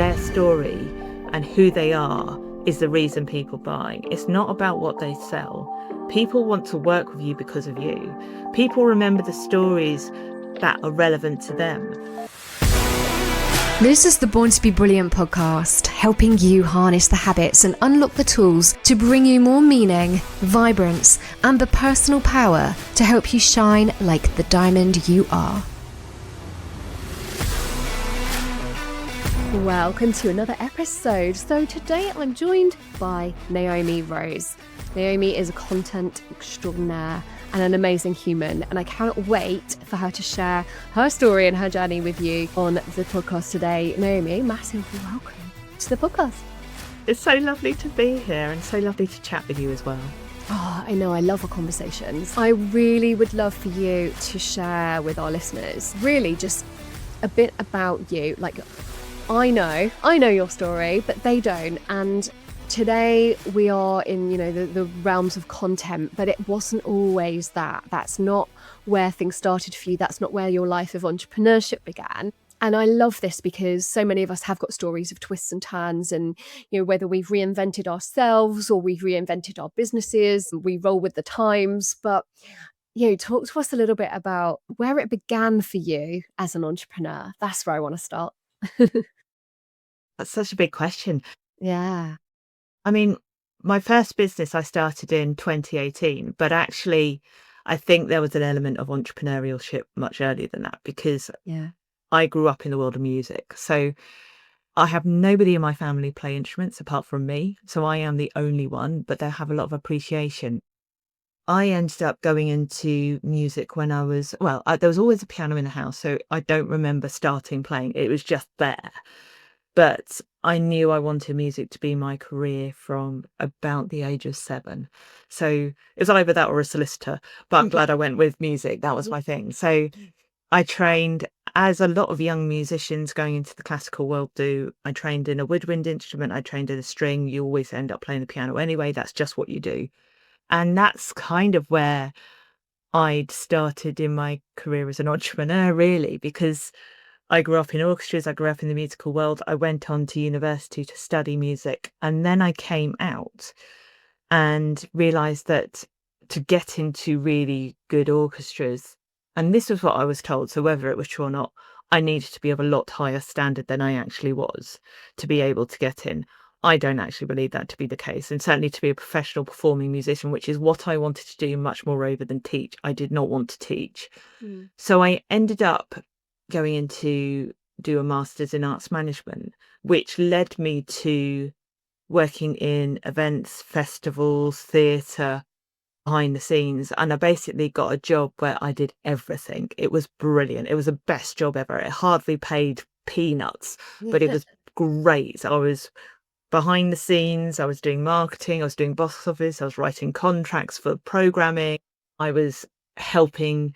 their story and who they are is the reason people buy. It's not about what they sell. People want to work with you because of you. People remember the stories that are relevant to them. This is the Born to be Brilliant podcast, helping you harness the habits and unlock the tools to bring you more meaning, vibrance, and the personal power to help you shine like the diamond you are. Welcome to another episode. So today I'm joined by Naomi Rose. Naomi is a content extraordinaire and an amazing human, and I cannot wait for her to share her story and her journey with you on the podcast today. Naomi, massive welcome to the podcast. It's so lovely to be here and so lovely to chat with you as well. Oh, I know, I love our conversations. I really would love for you to share with our listeners really just a bit about you. Like, I know your story, but they don't. And today we are in, the realms of content, but it wasn't always that. That's not where things started for you. That's not where your life of entrepreneurship began. And I love this because so many of us have got stories of twists and turns, and whether we've reinvented ourselves or we've reinvented our businesses, we roll with the times. But talk to us a little bit about where it began for you as an entrepreneur. That's where I want to start. That's such a big question. Yeah. I mean, my first business I started in 2018, but actually I think there was an element of entrepreneurship much earlier than that, because I grew up in the world of music. So I have nobody in my family play instruments apart from me. So I am the only one, but they have a lot of appreciation. I ended up going into music when there was always a piano in the house. So I don't remember starting playing. It was just there. But I knew I wanted music to be my career from about the age of 7. So it was either that or a solicitor, but I'm glad I went with music. That was my thing. So I trained, as a lot of young musicians going into the classical world do. I trained in a woodwind instrument. I trained in a string. You always end up playing the piano anyway. That's just what you do. And that's kind of where I'd started in my career as an entrepreneur, really, because I grew up in orchestras. I grew up in the musical world. I went on to university to study music. And then I came out and realized that to get into really good orchestras, and this was what I was told, so whether it was true or not, I needed to be of a lot higher standard than I actually was to be able to get in. I don't actually believe that to be the case. And certainly to be a professional performing musician, which is what I wanted to do much more over than teach. I did not want to teach. So I ended up going into do a master's in arts management, which led me to working in events, festivals, theatre, behind the scenes. And I basically got a job where I did everything. It was brilliant. It was the best job ever. It hardly paid peanuts, but it was great. I was behind the scenes. I was doing marketing. I was doing box office. I was writing contracts for programming. I was helping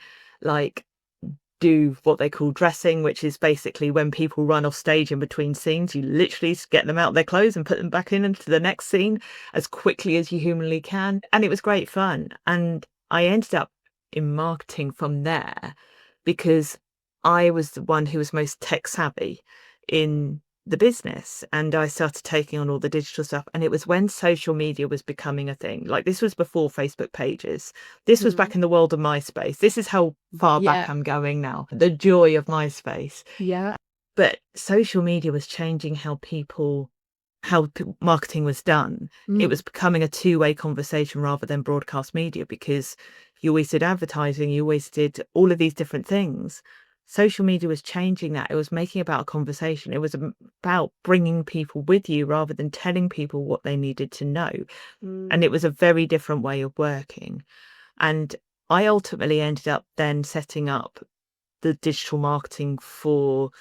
do what they call dressing, which is basically when people run off stage in between scenes, you literally get them out of their clothes and put them back into the next scene as quickly as you humanly can. And it was great fun. And I ended up in marketing from there because I was the one who was most tech savvy in the business, and I started taking on all the digital stuff. And it was when social media was becoming a thing. Like, this was before Facebook pages. This was back in the world of MySpace. This is how far back I'm going now. The joy of MySpace. Yeah. But social media was changing how marketing was done. It was becoming a two-way conversation rather than broadcast media, because you always did advertising, you always did all of these different things. Social media was changing that. It was making about a conversation. It was about bringing people with you rather than telling people what they needed to know. And it was a very different way of working. And I ultimately ended up then setting up the digital marketing for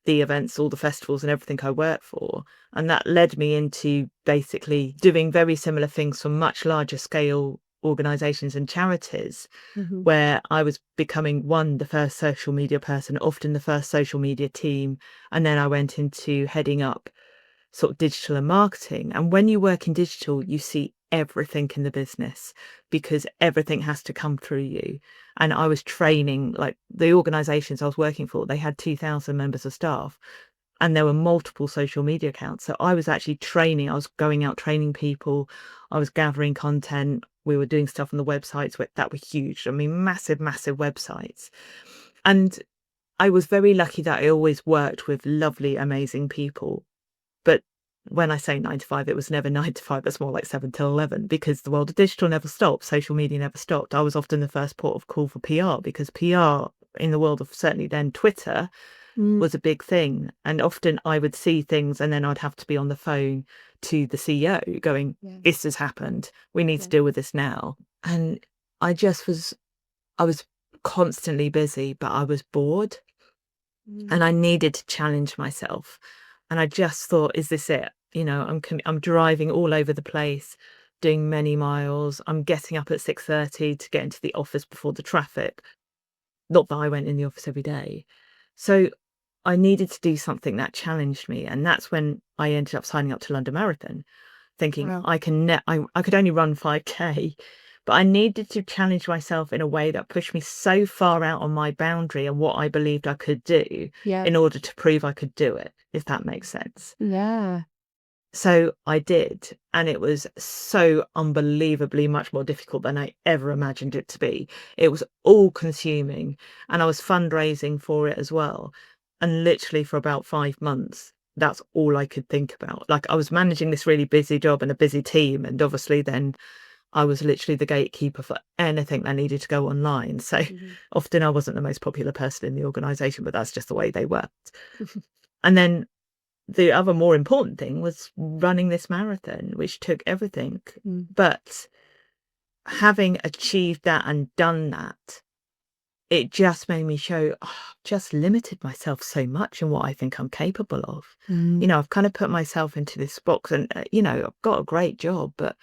the events, all the festivals and everything I worked for. And that led me into basically doing very similar things for much larger scale organizations and charities, where I was becoming the first social media person, often the first social media team. And then I went into heading up sort of digital and marketing. And when you work in digital, you see everything in the business because everything has to come through you. And I was training, like, the organizations I was working for, they had 2,000 members of staff. and there were multiple social media accounts. So I was actually training, I was going out training people, I was gathering content, we were doing stuff on the websites that were huge. I mean, massive, massive websites. And I was very lucky that I always worked with lovely, amazing people. But when I say 9 to 5, it was never 9 to 5. It's more like 7 till 11, because the world of digital never stopped. Social media never stopped. I was often the first port of call for PR, because PR in the world of certainly then Twitter was a big thing. And often I would see things and then I'd have to be on the phone to the CEO going, this has happened. We need to deal with this now. And I was constantly busy, but I was bored and I needed to challenge myself. And I just thought, is this it? You know, I'm driving all over the place, doing many miles. I'm getting up at 6:30 to get into the office before the traffic. Not that I went in the office every day. So I needed to do something that challenged me. And that's when I ended up signing up to London Marathon, thinking I could only run 5K, but I needed to challenge myself in a way that pushed me so far out on my boundary and what I believed I could do in order to prove I could do it, if that makes sense. Yeah. So I did, and it was so unbelievably much more difficult than I ever imagined it to be. It was all consuming, and I was fundraising for it as well. And literally for about 5 months, that's all I could think about. Like, I was managing this really busy job and a busy team, and obviously then I was literally the gatekeeper for anything that needed to go online. So often I wasn't the most popular person in the organisation, but that's just the way they worked. And then the other more important thing was running this marathon, which took everything. But having achieved that and done that, it just made me just limited myself so much in what I think I'm capable of. You know, I've kind of put myself into this box and, you know, I've got a great job, but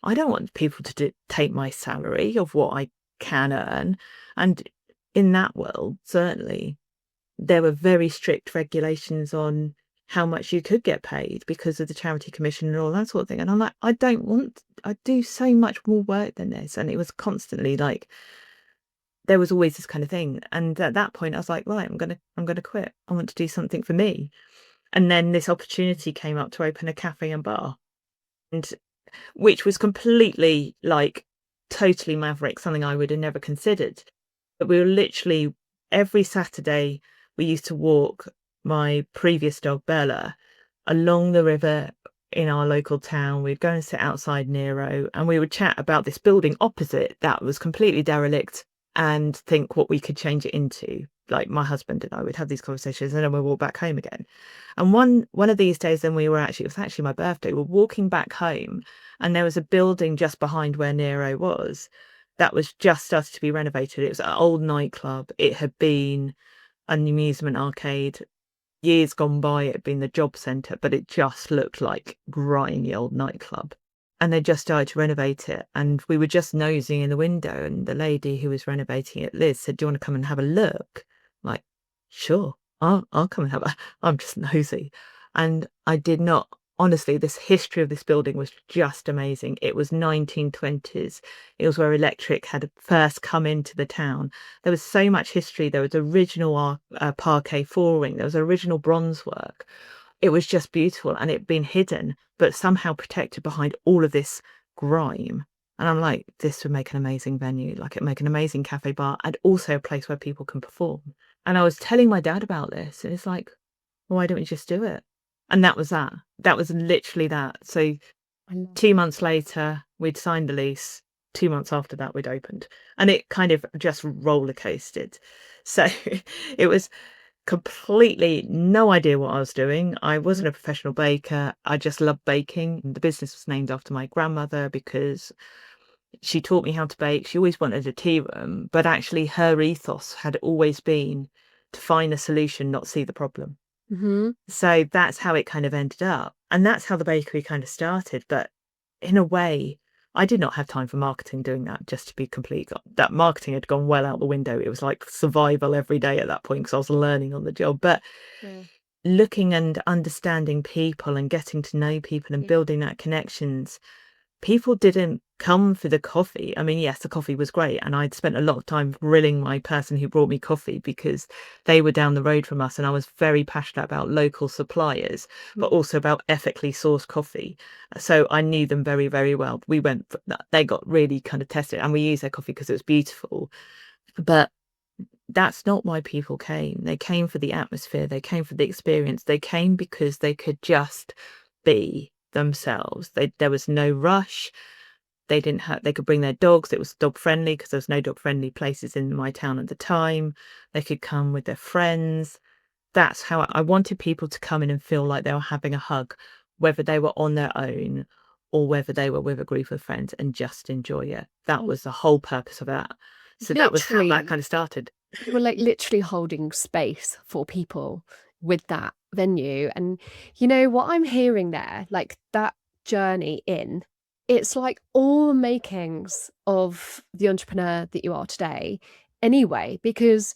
I don't want people to dictate my salary of what I can earn. And in that world, certainly, there were very strict regulations on how much you could get paid because of the charity commission and all that sort of thing. And I'm like, I do so much more work than this. And it was constantly like, there was always this kind of thing. And at that point I was like, right, I'm gonna quit. I want to do something for me. And then this opportunity came up to open a cafe and bar, and which was completely like totally maverick, something I would have never considered. But we were literally every Saturday, we used to walk my previous dog Bella along the river in our local town. We'd go and sit outside Nero and we would chat about this building opposite that was completely derelict and think what we could change it into. Like, my husband and I would have these conversations and then we'd walk back home again. And one of these days, then it was actually my birthday, we were walking back home and there was a building just behind where Nero was that was just started to be renovated. It was an old nightclub. It had been an amusement arcade. Years gone by, it had been the job centre, but it just looked like grimy old nightclub. And they just started to renovate it. And we were just nosing in the window, and the lady who was renovating it, Liz, said, do you want to come and have a look? I'm like, sure, I'll come and I'm just nosy. And I did not, honestly, this history of this building was just amazing. It was 1920s. It was where electric had first come into the town. There was so much history. There was original parquet flooring. There was original bronze work. It was just beautiful, and it'd been hidden, but somehow protected behind all of this grime. And I'm like, this would make an amazing venue. Like, it'd make an amazing cafe bar and also a place where people can perform. And I was telling my dad about this, and it's like, why don't we just do it? And that was that. That was literally that. So 2 months later, we'd signed the lease. 2 months after that, we'd opened. And it kind of just roller coasted. So it was completely no idea what I was doing. I wasn't a professional baker. I just loved baking. The business was named after my grandmother because she taught me how to bake. She always wanted a tea room, but actually her ethos had always been to find a solution, not see the problem. So that's how it kind of ended up. And that's how the bakery kind of started. But in a way, I did not have time for marketing doing that, just to be complete. That marketing had gone well out the window. It was like survival every day at that point because I was learning on the job. But looking and understanding people and getting to know people and building that connections people didn't come for the coffee. I mean, yes, the coffee was great, and I'd spent a lot of time grilling my person who brought me coffee because they were down the road from us, and I was very passionate about local suppliers, but also about ethically sourced coffee. So I knew them very, very well. They got really kind of tested, and we used their coffee because it was beautiful. But that's not why people came. They came for the atmosphere. They came for the experience. They came because they could just be themselves. There was no rush. They could bring their dogs. It was dog friendly because there was no dog friendly places in my town at the time. They could come with their friends. That's how I wanted people to come in and feel like they were having a hug, whether they were on their own or whether they were with a group of friends, and just enjoy it. That was the whole purpose of that. So that was how that kind of started. You were like literally holding space for people with that venue. And you know what I'm hearing there, like that journey in, it's like all the makings of the entrepreneur that you are today anyway, because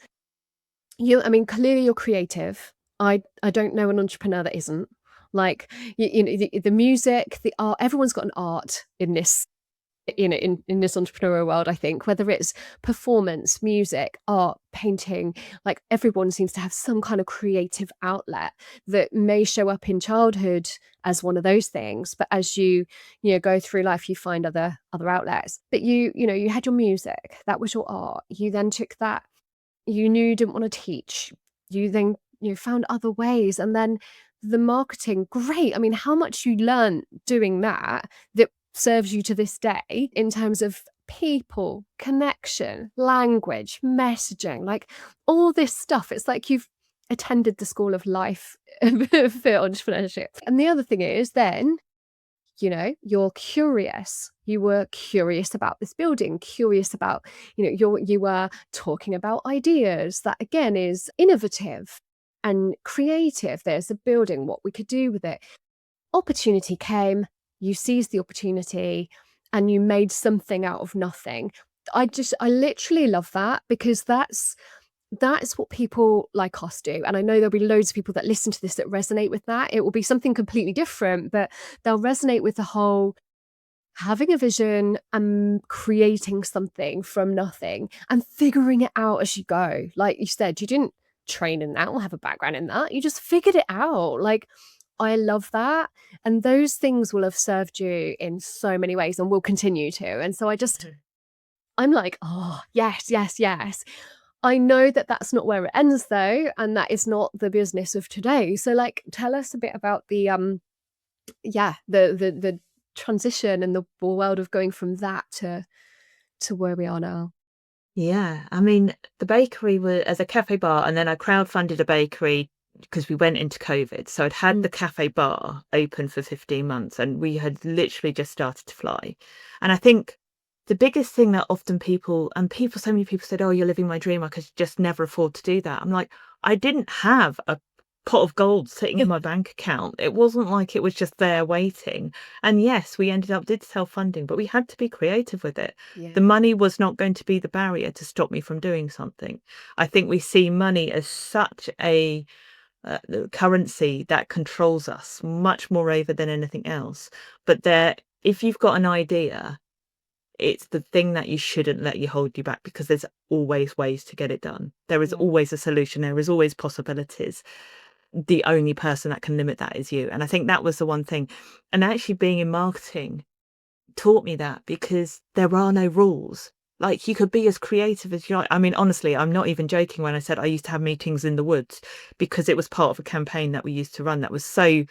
I mean, clearly you're creative. I don't know an entrepreneur that isn't. Like, you know, the music, the art, everyone's got an art in this, you know, in this entrepreneurial world, I think, whether it's performance, music, art, painting, like everyone seems to have some kind of creative outlet that may show up in childhood as one of those things, but as you know, go through life, you find other outlets. But you know, you had your music, that was your art. You then took that, you knew you didn't want to teach. You then, you know, found other ways, and then the marketing, great. I mean, how much you learned doing that serves you to this day in terms of people, connection, language, messaging, like all this stuff. It's like you've attended the school of life for entrepreneurship. And the other thing is then, you know, you're curious. You were curious about this building, curious about, you know, you were talking about ideas. That again is innovative and creative. There's a building, what we could do with it. Opportunity came, you seized the opportunity, and you made something out of nothing. I literally love that, because that's what people like us do. And I know there'll be loads of people that listen to this that resonate with that. It will be something completely different, but they'll resonate with the whole having a vision and creating something from nothing and figuring it out as you go. Like you said, you didn't train in that or have a background in that. You just figured it out. Like, I love that. And those things will have served you in so many ways and will continue to. And so I'm like, oh, yes, yes, yes. I know that that's not where it ends though. And that is not the business of today. So like, tell us a bit about the transition and the world of going from that to where we are now. Yeah, I mean, the bakery was as a cafe bar, and then I crowdfunded a bakery because we went into COVID. So I'd had the cafe bar open for 15 months, and we had literally just started to fly. And I think the biggest thing that often so many people said, oh, you're living my dream, I could just never afford to do that. I'm like, I didn't have a pot of gold sitting in my bank account. It wasn't like it was just there waiting. And yes, we did self-funding, but we had to be creative with it. Yeah. The money was not going to be the barrier to stop me from doing something. I think we see money as such a currency that controls us much more over than anything else. But if you've got an idea, it's the thing that you shouldn't let you hold you back, because there's always ways to get it done. There is always a solution. There is always possibilities. The only person that can limit that is you. And I think that was the one thing. And actually being in marketing taught me that, because there are no rules. Like, you could be as creative as you like. I mean, honestly, I'm not even joking when I said I used to have meetings in the woods, because it was part of a campaign that we used to run that was so, I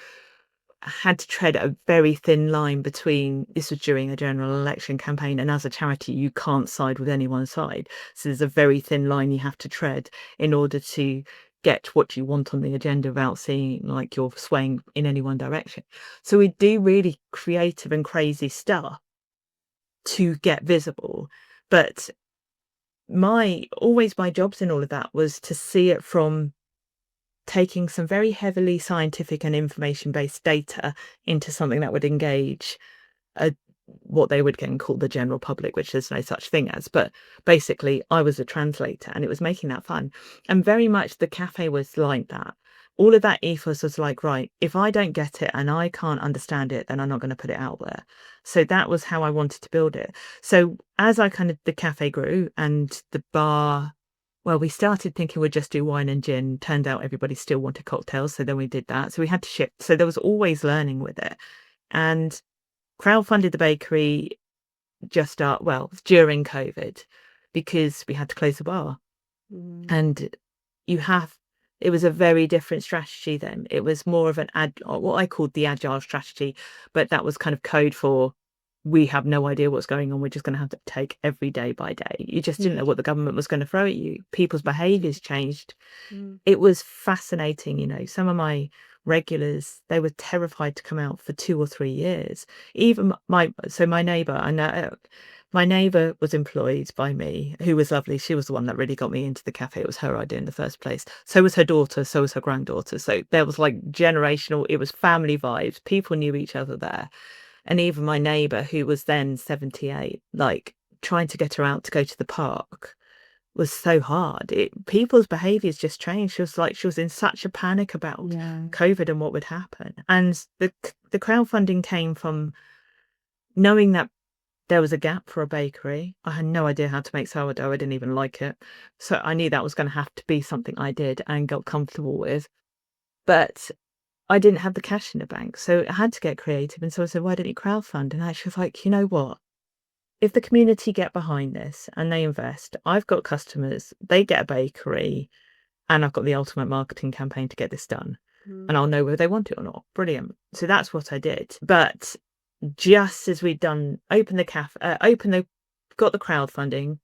had to tread a very thin line between, this was during a general election campaign, and as a charity, you can't side with any one side. So there's a very thin line you have to tread in order to get what you want on the agenda without seeing like you're swaying in any one direction. So we do really creative and crazy stuff to get visible. But my jobs in all of that was to see it from taking some very heavily scientific and information-based data into something that would engage what they would again call the general public, which there's no such thing as. But basically, I was a translator, and it was making that fun. And very much the cafe was like that. all of that ethos was like, right, if I don't get it and I can't understand it, then I'm not going to put it out there. So that was how I wanted to build it. So as the cafe grew and the bar, well, we started thinking we'd just do wine and gin. Turned out everybody still wanted cocktails. So then we did that. So we had to shift. So there was always learning with it. And crowdfunded the bakery during COVID, because we had to close the bar. And it was a very different strategy then. It was more of what I called the agile strategy, but that was kind of code for, we have no idea what's going on. We're just going to have to take every day by day. You just didn't know what the government was going to throw at you. People's behaviours changed. It was fascinating. Some of my regulars, they were terrified to come out for 2 or 3 years. Even my neighbour was employed by me, who was lovely. She was the one that really got me into the cafe. It was her idea in the first place. So was her daughter, so was her granddaughter. So there was like generational, it was family vibes. People knew each other there. And even my neighbour, who was then 78, like trying to get her out to go to the park was so hard. People's behaviours just changed. She was in such a panic about COVID and what would happen. And the crowdfunding came from knowing that there was a gap for a bakery. I had no idea how to make sourdough. I didn't even like it. So I knew that was going to have to be something I did and got comfortable with. But I didn't have the cash in the bank. So I had to get creative. And so I said, why don't you crowdfund? And actually was like, you know what? If the community get behind this and they invest, I've got customers, they get a bakery, and I've got the ultimate marketing campaign to get this done. And I'll know whether they want it or not. Brilliant. So that's what I did. But just as we'd got the crowdfunding,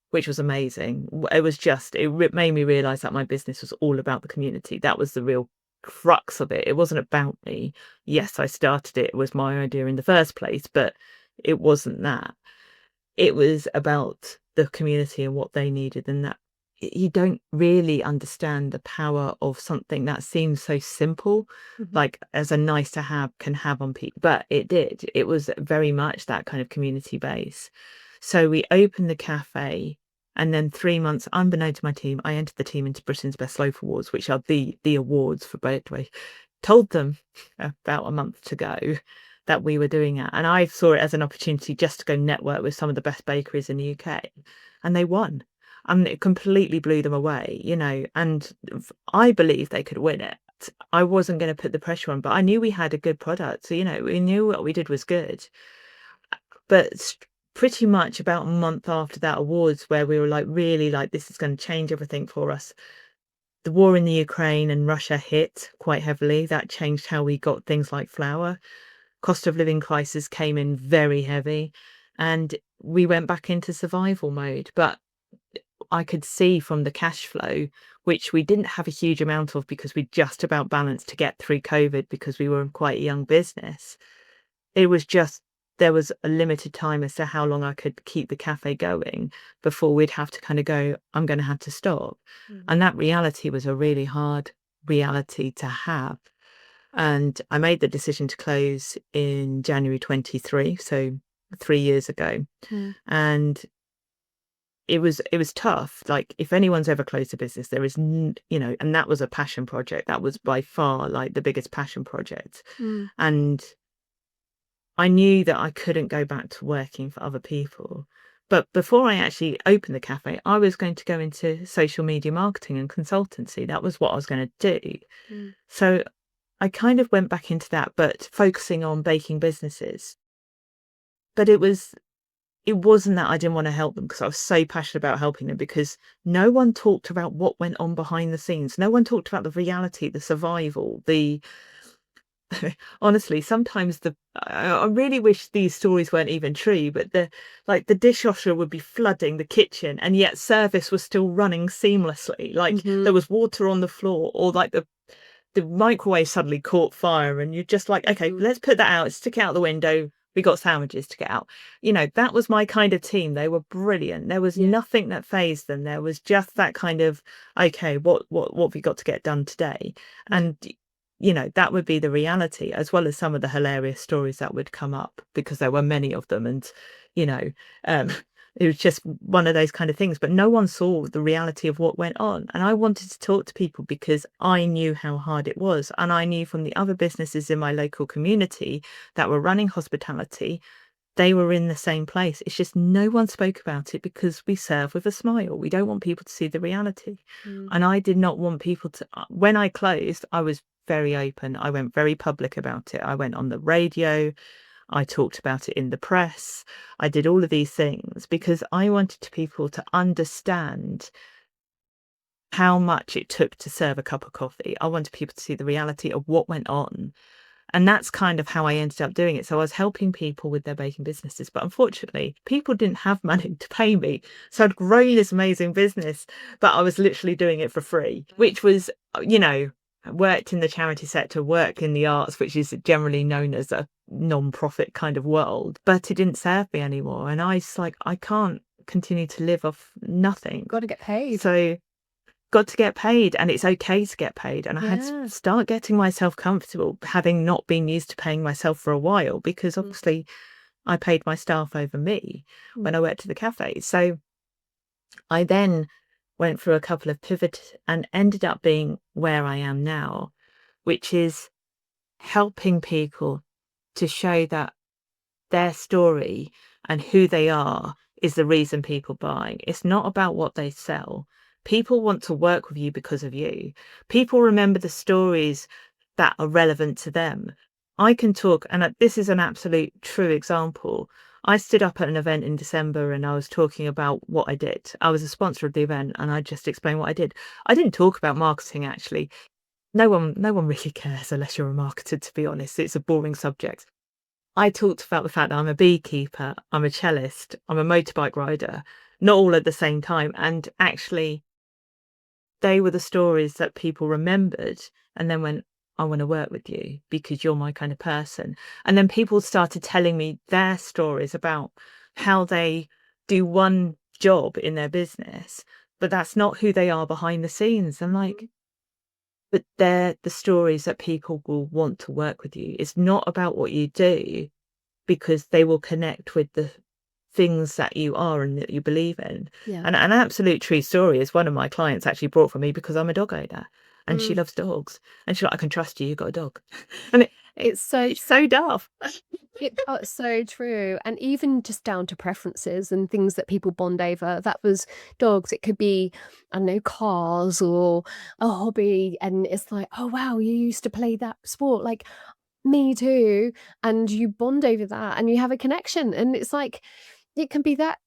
which was amazing. It made me realize that my business was all about the community. That was the real crux of it. It wasn't about me. Yes, I started it. It was my idea in the first place, but it wasn't that. It was about the community and what they needed, and that you don't really understand the power of something that seems so simple, like as a nice to have can have on people. But it was very much that kind of community base. So we opened the cafe, and then 3 months, unbeknown to my team, I entered the team into Britain's Best Loaf Awards, which are the awards for Broadway. Told them about a month to go that we were doing it, and I saw it as an opportunity just to go network with some of the best bakeries in the UK, and they won. And it completely blew them away, and I believe they could win it. I wasn't going to put the pressure on, but I knew we had a good product. So, we knew what we did was good. But pretty much about a month after that awards, where we were like, really like, this is going to change everything for us. The war in the Ukraine and Russia hit quite heavily. That changed how we got things like flour. Cost of living crisis came in very heavy, and we went back into survival mode. But I could see from the cash flow, which we didn't have a huge amount of because we just about balanced to get through COVID because we were quite a young business. It was just, there was a limited time as to how long I could keep the cafe going before we'd have to kind of go, I'm going to have to stop. And that reality was a really hard reality to have. And I made the decision to close in January 23, so 3 years ago. And it was tough. Like, if anyone's ever closed a business, there is, and that was a passion project. That was by far like the biggest passion project. And I knew that I couldn't go back to working for other people. But before I actually opened the cafe, I was going to go into social media marketing and consultancy. That was what I was going to do. So I kind of went back into that, but focusing on baking businesses. But it wasn't that I didn't want to help them, because I was so passionate about helping them, because no one talked about what went on behind the scenes. No one talked about the reality, the survival, honestly, sometimes I really wish these stories weren't even true, but the dishwasher would be flooding the kitchen, and yet service was still running seamlessly. Like there was water on the floor, or like the microwave suddenly caught fire, and you're just like, okay, let's put that out, stick it out the window. We got sandwiches to get out. That was my kind of team. They were brilliant. There was nothing that fazed them. There was just that kind of, okay, what have we got to get done today? And, that would be the reality, as well as some of the hilarious stories that would come up, because there were many of them. And, It was just one of those kind of things, but no one saw the reality of what went on. And I wanted to talk to people because I knew how hard it was. And I knew from the other businesses in my local community that were running hospitality, they were in the same place. It's just no one spoke about it because we serve with a smile. We don't want people to see the reality. And I did not want people to, when I closed, I was very open. I went very public about it. I went on the radio. I talked about it in the press. I did all of these things because I wanted people to understand how much it took to serve a cup of coffee. I wanted people to see the reality of what went on. And that's kind of how I ended up doing it. So I was helping people with their baking businesses. But unfortunately, people didn't have money to pay me. So I'd grown this amazing business, but I was literally doing it for free, which was, you know, worked in the charity sector, worked in the arts, which is generally known as a non-profit kind of world. But it didn't serve me anymore. And I was like, I can't continue to live off nothing. Got to get paid. So got to get paid, and it's okay to get paid. And I had to start getting myself comfortable, having not been used to paying myself for a while, because obviously I paid my staff over me when I worked at the cafe. So I then went through a couple of pivots and ended up being where I am now, which is helping people to show that their story and who they are is the reason people buy. It's not about what they sell. People want to work with you because of you. People remember the stories that are relevant to them. I can talk, and this is an absolute true example. I stood up at an event in December and I was talking about what I did. I was a sponsor of the event and I just explained what I did. I didn't talk about marketing, actually. No one really cares unless you're a marketer, to be honest. It's a boring subject. I talked about the fact that I'm a beekeeper, I'm a cellist, I'm a motorbike rider, not all at the same time. And actually, they were the stories that people remembered and then went, I want to work with you because you're my kind of person. And then people started telling me their stories about how they do one job in their business, but that's not who they are behind the scenes. I'm like, but they're the stories that people will want to work with you. It's not about what you do, because they will connect with the things that you are and that you believe in. And an absolute true story is one of my clients actually brought for me because I'm a dog owner and she loves dogs. And she's like, I can trust you, you've got a dog. And it's so daft. It's so true. And even just down to preferences and things that people bond over. That was dogs. It could be, I don't know, cars or a hobby. And it's like, oh, wow, you used to play that sport. Like, me too. And you bond over that and you have a connection. And it's like, it can be that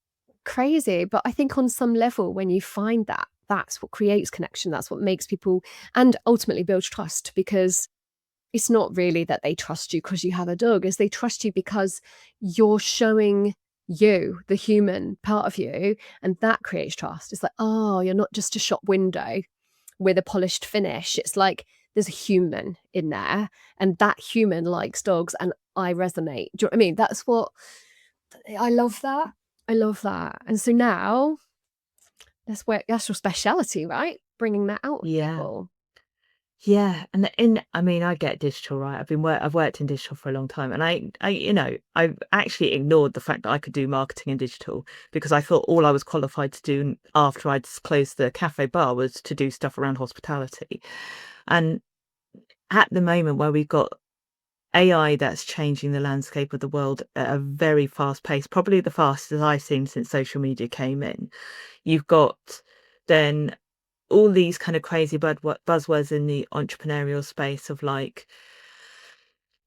crazy. But I think on some level, when you find that, that's what creates connection. That's what makes people, and ultimately builds trust, because it's not really that they trust you because you have a dog, is they trust you because you're showing you, the human part of you, and that creates trust. It's like, oh, you're not just a shop window with a polished finish. It's like there's a human in there, and that human likes dogs, and I resonate. Do you know what I mean? That's what I love. I love that. And so now that's your speciality, right? Bringing that out with people. Yeah, and I get digital, right? I've worked in digital for a long time, and I've actually ignored the fact that I could do marketing in digital because I thought all I was qualified to do after I'd closed the cafe bar was to do stuff around hospitality. And at the moment where we've got AI that's changing the landscape of the world at a very fast pace, probably the fastest I've seen since social media came in, you've got then all these kind of crazy buzzwords in the entrepreneurial space of like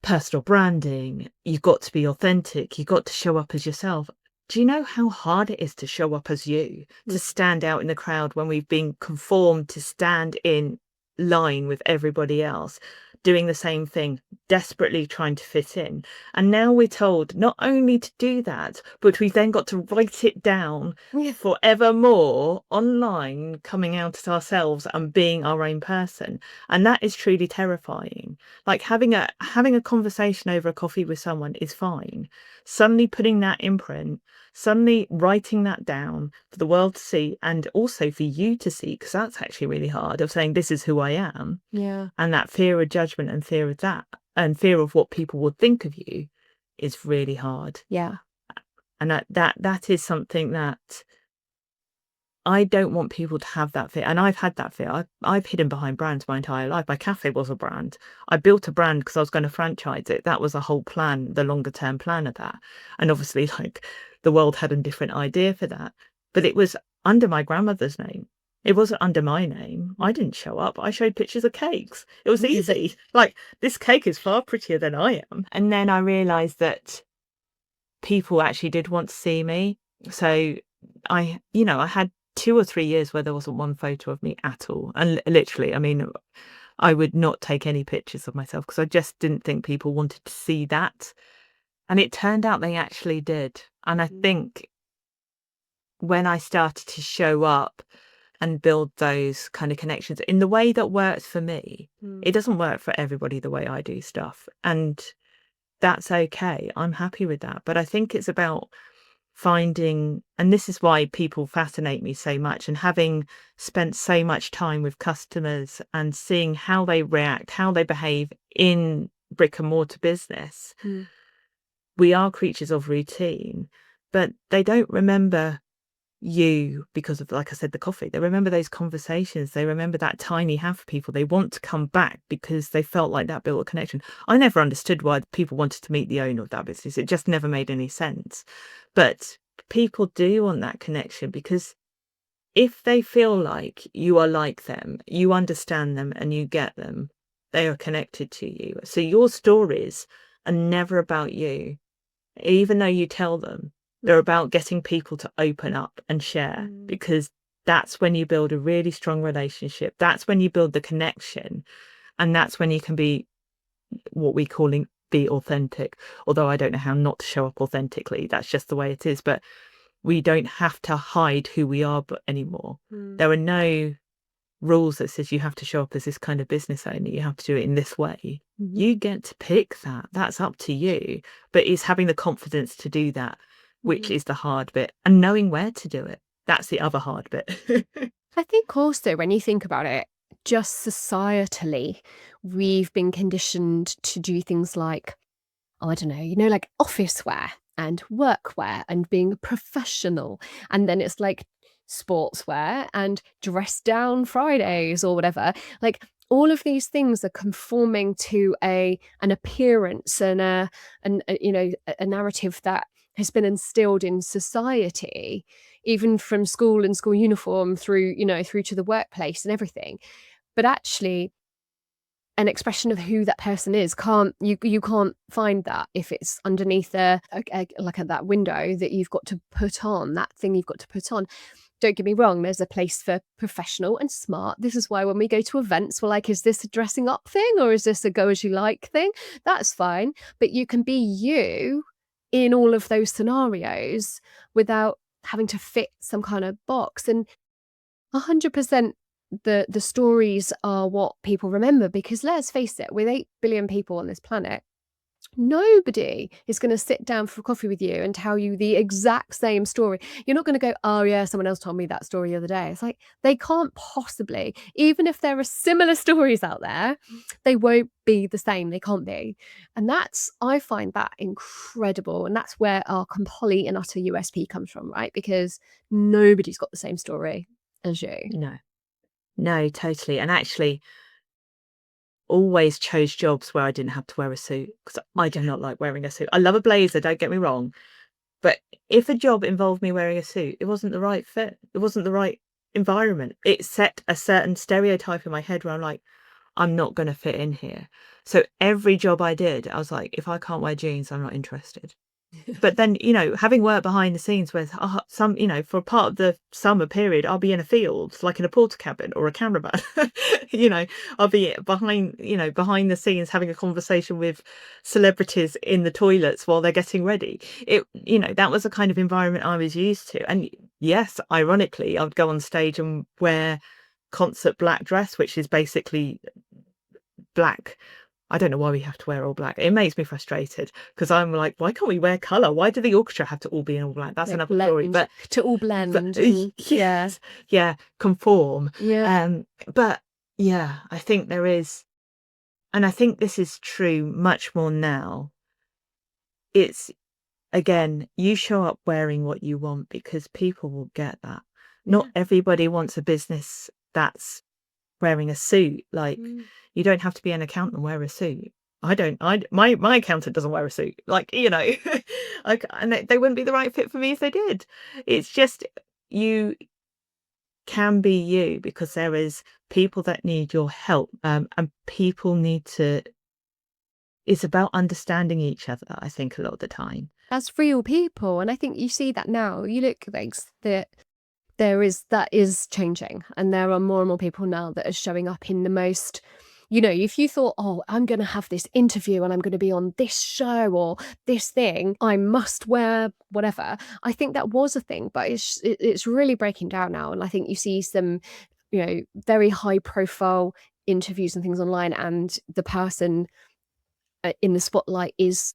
personal branding. You've got to be authentic. You've got to show up as yourself. Do you know how hard it is to show up as you, to stand out in the crowd when we've been conformed to stand in line with everybody else, doing the same thing, desperately trying to fit in? And now we're told not only to do that, but we've then got to write it down forevermore online, coming out as ourselves and being our own person. And that is truly terrifying. Like having a conversation over a coffee with someone is fine. Suddenly putting that imprint, suddenly writing that down for the world to see, and also for you to see, because that's actually really hard, of saying this is who I am. Yeah. And that fear of judgment and fear of that and fear of what people would think of you is really hard. Yeah. And that is something that I don't want people to have that fear. And I've had that fear. I've hidden behind brands my entire life. My cafe was a brand. I built a brand because I was going to franchise it. That was a whole plan, the longer term plan of that. And obviously, like, the world had a different idea for that. But it was under my grandmother's name. It wasn't under my name. I didn't show up. I showed pictures of cakes. It was easy. Like, this cake is far prettier than I am. And then I realised that people actually did want to see me. So I had 2 or 3 years where there wasn't one photo of me at all. And literally, I mean, I would not take any pictures of myself because I just didn't think people wanted to see that. And it turned out they actually did. And I think when I started to show up and build those kind of connections in the way that works for me, it doesn't work for everybody the way I do stuff. And that's okay. I'm happy with that. But I think it's about finding, and this is why people fascinate me so much, and having spent so much time with customers and seeing how they react, how they behave in brick and mortar business. We are creatures of routine, but they don't remember you because of, like I said, the coffee. They remember those conversations. They remember that time you have for people. They want to come back because they felt like that built a connection. I never understood why people wanted to meet the owner of that business. It just never made any sense. But people do want that connection because if they feel like you are like them, you understand them and you get them, they are connected to you. So your stories are never about you, even though you tell them. They're about getting people to open up and share, because that's when you build a really strong relationship. That's when you build the connection. And that's when you can be what we calling be authentic. Although I don't know how not to show up authentically. That's just the way it is. But we don't have to hide who we are anymore. There are no rules that says you have to show up as this kind of business owner. You have to do it in this way. You get to pick that. That's up to you. But it's having the confidence to do that, which is the hard bit, and knowing where to do it. That's the other hard bit. I think also when you think about it, just societally, we've been conditioned to do things like, I don't know, like office wear and workwear and being a professional. And then it's like sportswear and dress down Fridays or whatever. Like all of these things are conforming to an appearance and a narrative that has been instilled in society, even from school and school uniform through to the workplace and everything. But actually, an expression of who that person is you can't find that if it's underneath like at that window that you've got to put on, that thing you've got to put on. Don't get me wrong, there's a place for professional and smart. This is why when we go to events, we're like, is this a dressing up thing or is this a go as you like thing? That's fine. But you can be you in all of those scenarios without having to fit some kind of box. And 100% the stories are what people remember, because let's face it, with 8 billion people on this planet, nobody is going to sit down for coffee with you and tell you the exact same story. You're not going to go, oh yeah, someone else told me that story the other day. It's like, they can't possibly, even if there are similar stories out there, they won't be the same. They can't be. And I find that incredible. And that's where our complete and utter USP comes from, right? Because nobody's got the same story as you. No, totally. And actually, always chose jobs where I didn't have to wear a suit, because I do not like wearing a suit. I love a blazer, don't get me wrong. But if a job involved me wearing a suit, it wasn't the right fit. It wasn't the right environment. It set a certain stereotype in my head where I'm like, I'm not going to fit in here. So every job I did, I was like, if I can't wear jeans, I'm not interested. But then, having worked behind the scenes with some, for part of the summer period, I'll be in a field, like in a porter cabin or a cameraman. I'll be behind the scenes having a conversation with celebrities in the toilets while they're getting ready. That was the kind of environment I was used to. And yes, ironically, I would go on stage and wear concert black dress, which is basically black. I don't know why we have to wear all black. It makes me frustrated because I'm like, why can't we wear colour? Why do the orchestra have to all be in all black? That's another story. But to all blend. Yeah, conform. Yeah. But yeah, I think there is, and I think this is true much more now. It's again, you show up wearing what you want because people will get that. Not Yeah. everybody wants a business that's wearing a suit. Like, you don't have to be an accountant and wear a suit. My accountant doesn't wear a suit. Like, and they wouldn't be the right fit for me if they did. It's just, you can be you because there is people that need your help, and people need to. It's about understanding each other, I think, a lot of the time. As real people, and I think you see that now. You look at things that that is changing, and there are more and more people now that are showing up in the most, if you thought, oh, I'm going to have this interview and I'm going to be on this show or this thing, I must wear whatever. I think that was a thing, but it's really breaking down now. And I think you see some, very high profile interviews and things online, and the person in the spotlight is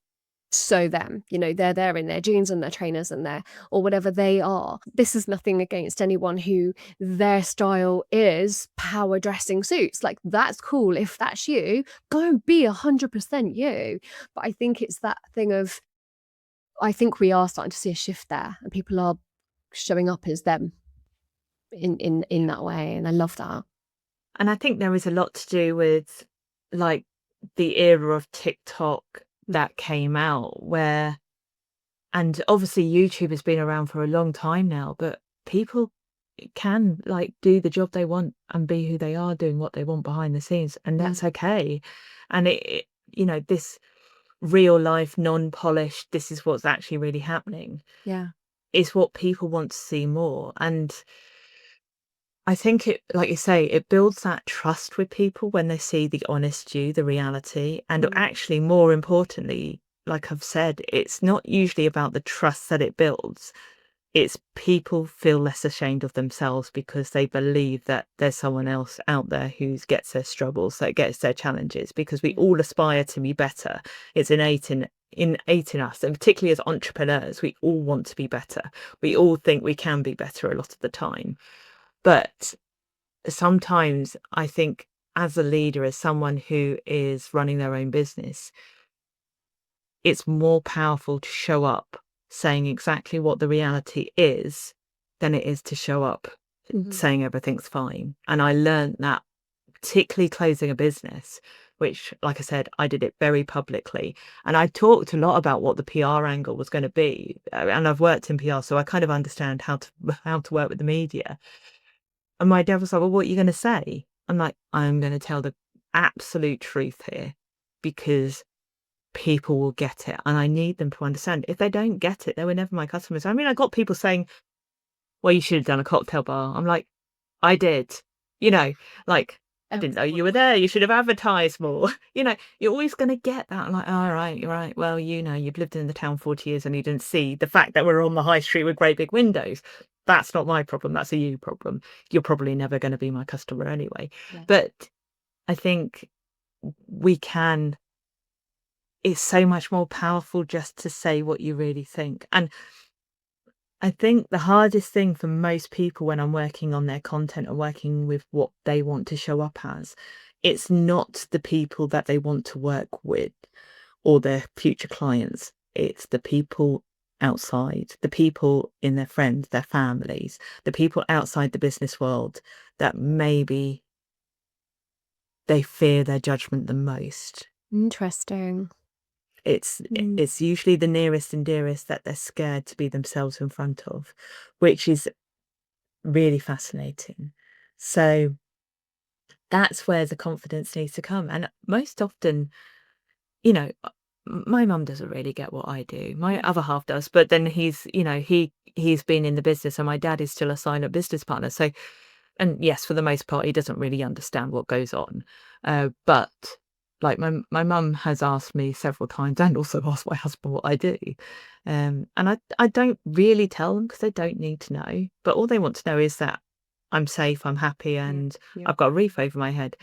so them, they're there in their jeans and their trainers and their, or whatever they are. This is nothing against anyone who their style is power dressing suits. Like, that's cool. If that's you, go and be 100% you. But I think it's that thing of, I think we are starting to see a shift there, and people are showing up as them in that way, and I love that. And I think there is a lot to do with, like, the era of TikTok that came out, and obviously YouTube has been around for a long time now, but people can, like, do the job they want and be who they are, doing what they want behind the scenes, and that's okay. And this real life, non-polished, this is what's actually really happening. Yeah. Is what people want to see more. And I think it, like you say, it builds that trust with people when they see the honest you, the reality. And actually, more importantly, like I've said, it's not usually about the trust that it builds. It's people feel less ashamed of themselves because they believe that there's someone else out there who gets their struggles, that gets their challenges, because we all aspire to be better. It's innate in us, and particularly as entrepreneurs, we all want to be better. We all think we can be better a lot of the time. But sometimes I think, as a leader, as someone who is running their own business, it's more powerful to show up saying exactly what the reality is than it is to show up saying everything's fine. And I learned that, particularly closing a business, which, like I said, I did it very publicly. And I talked a lot about what the PR angle was going to be. And I've worked in PR, so I kind of understand how to work with the media. And my dad was like, well, what are you going to say? I'm like, I'm going to tell the absolute truth here, because people will get it. And I need them to understand. If they don't get it, they were never my customers. I mean, I got people saying, well, you should have done a cocktail bar. I'm like, I did. Like, I didn't know you were there. You should have advertised more. You're always going to get that. I'm like, all right, you're right. Well, you've lived in the town 40 years and you didn't see the fact that we're on the high street with great big windows. That's not my problem. That's a you problem. You're probably never going to be my customer anyway. Yeah. But I think it's so much more powerful just to say what you really think. And I think the hardest thing for most people when I'm working on their content or working with what they want to show up as, it's not the people that they want to work with or their future clients. It's the people outside, the people in their friends, their families, the people outside the business world that maybe they fear their judgment the most. Interesting. It's usually the nearest and dearest that they're scared to be themselves in front of, which is really fascinating. So that's where the confidence needs to come. And most often, my mum doesn't really get what I do. My other half does, but then he's been in the business, and my dad is still a silent business partner. So, and yes, for the most part, he doesn't really understand what goes on. But like my mum has asked me several times, and also asked my husband what I do. And I don't really tell them because they don't need to know. But all they want to know is that I'm safe, I'm happy, and I've got a roof over my head.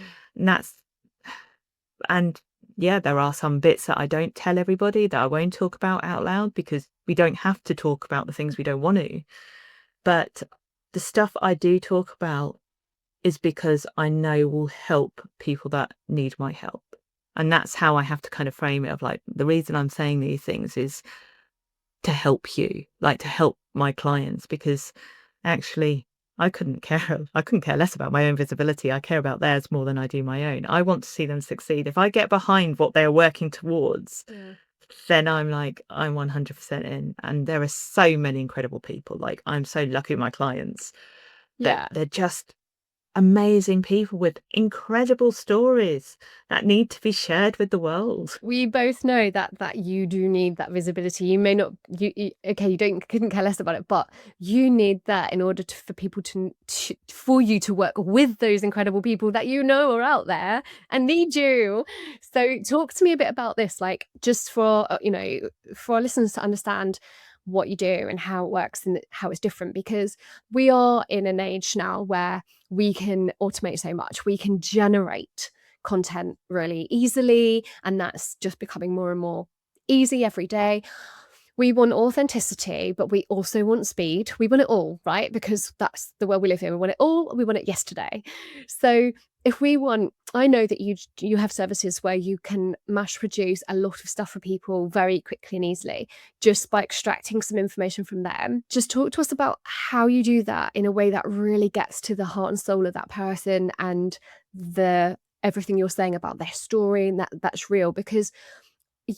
And there are some bits that I don't tell everybody, that I won't talk about out loud, because we don't have to talk about the things we don't want to. But the stuff I do talk about is because I know will help people that need my help. And that's how I have to kind of frame it, of like, the reason I'm saying these things is to help you, like to help my clients, because actually I couldn't care less about my own visibility. I care about theirs more than I do my own. I want to see them succeed. If I get behind what they're working towards, then I'm 100% in. And there are so many incredible people. Like, I'm so lucky with my clients that they're just amazing people with incredible stories that need to be shared with the world. We both know that you do need that visibility. You may not, you couldn't care less about it, but you need that in order for people for you to work with those incredible people that you know are out there and need you. So talk to me a bit about this, like, just for for our listeners to understand what you do and how it works and how it's different, because we are in an age now where we can automate so much. We can generate content really easily, and that's just becoming more and more easy every day. We want authenticity, but we also want speed. We want it all, right? Because that's the world we live in. We want it all. We want it yesterday. So if we want, I know that you have services where you can mass produce a lot of stuff for people very quickly and easily just by extracting some information from them. Just talk to us about how you do that in a way that really gets to the heart and soul of that person and everything you're saying about their story, and that's real. Because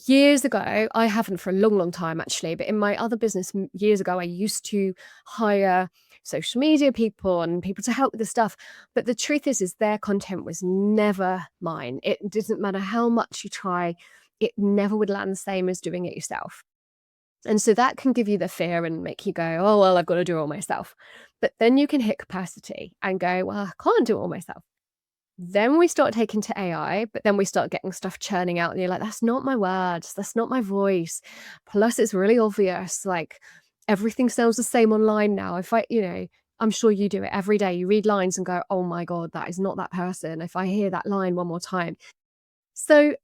years ago, I haven't for a long time actually, but in my other business years ago, I used to hire social media people and people to help with the stuff. But the truth is their content was never mine. It doesn't matter how much you try, it never would land the same as doing it yourself. And so that can give you the fear and make you go, oh, well, I've got to do it all myself. But then you can hit capacity and go, well, I can't do it all myself. Then we start taking to AI, but then we start getting stuff churning out and you're like, that's not my words, that's not my voice. Plus it's really obvious, like everything sounds the same online now. If I'm sure you do it every day. You read lines and go, oh my God, that is not that person. If I hear that line one more time. So,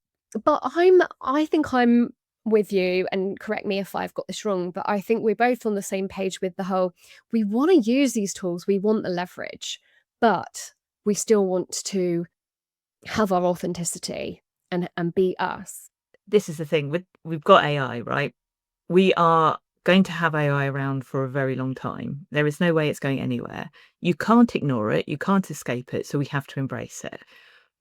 but I think I'm with you, and correct me if I've got this wrong, but I think we're both on the same page with the whole, we want to use these tools, we want the leverage, but we still want to have our authenticity and be us. This is the thing, we've got AI, right? We are going to have AI around for a very long time. There is no way it's going anywhere. You can't ignore it, you can't escape it, so we have to embrace it.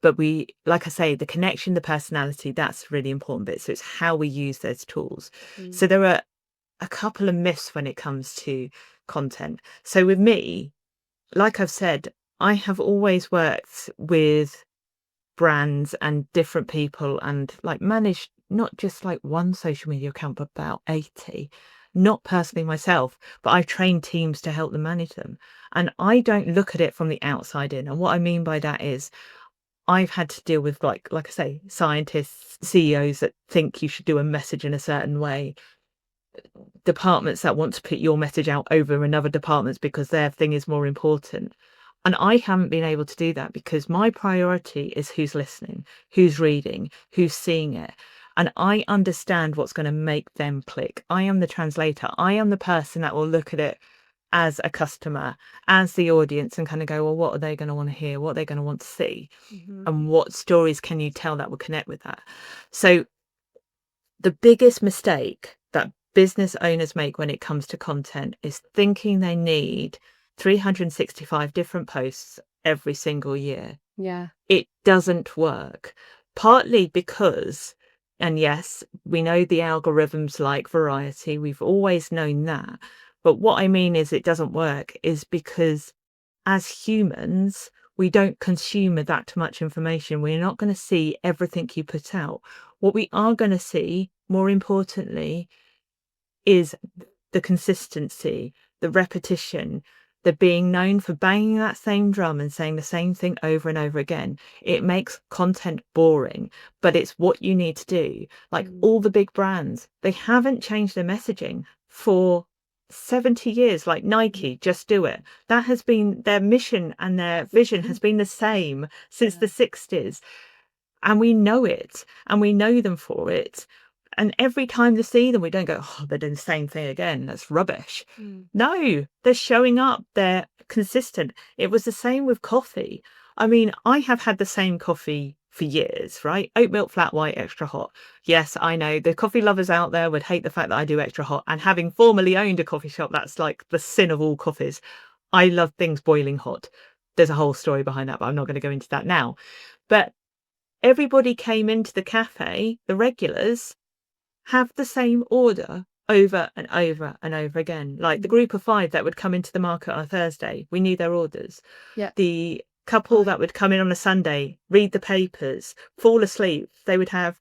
But like I say, the connection, the personality, that's a really important bit. So it's how we use those tools. So there are a couple of myths when it comes to content. So with me, like I've said, I have always worked with brands and different people and like managed not just like one social media account, but about 80. Not personally myself, but I've trained teams to help them manage them. And I don't look at it from the outside in. And what I mean by that is I've had to deal with, like I say, scientists, CEOs that think you should do a message in a certain way, departments that want to put your message out over another department's because their thing is more important. And I haven't been able to do that because my priority is who's listening, who's reading, who's seeing it. And I understand what's going to make them click. I am the translator. I am the person that will look at it as a customer, as the audience, and kind of go, well, what are they going to want to hear? What are they going to want to see? And what stories can you tell that will connect with that? So the biggest mistake that business owners make when it comes to content is thinking they need 365 different posts every single year. Yeah. It doesn't work. Partly because, and yes, we know the algorithms like variety. We've always known that. But what I mean is it doesn't work is because as humans, we don't consume that much information. We're not going to see everything you put out. What we are going to see, more importantly, is the consistency, the repetition, the being known for banging that same drum and saying the same thing over and over again. It makes content boring, but it's what you need to do. Like all the big brands, they haven't changed their messaging for 70 years, like Nike, just do it. That has been their mission, and their vision has been the same since the 60s. And we know it, and we know them for it. And every time they see them, we don't go, oh, they're doing the same thing again. That's rubbish. No, they're showing up. They're consistent. It was the same with coffee. I mean, I have had the same coffee for years, right? Oat milk, flat white, extra hot. Yes, I know the coffee lovers out there would hate the fact that I do extra hot. And having formerly owned a coffee shop, that's like the sin of all coffees. I love things boiling hot. There's a whole story behind that, but I'm not going to go into that now. But everybody came into the cafe, the regulars have the same order over and over and over again. Like the group of 5 that would come into the market on a Thursday, we knew their orders. Yeah. The couple that would come in on a Sunday, read the papers, fall asleep, they would have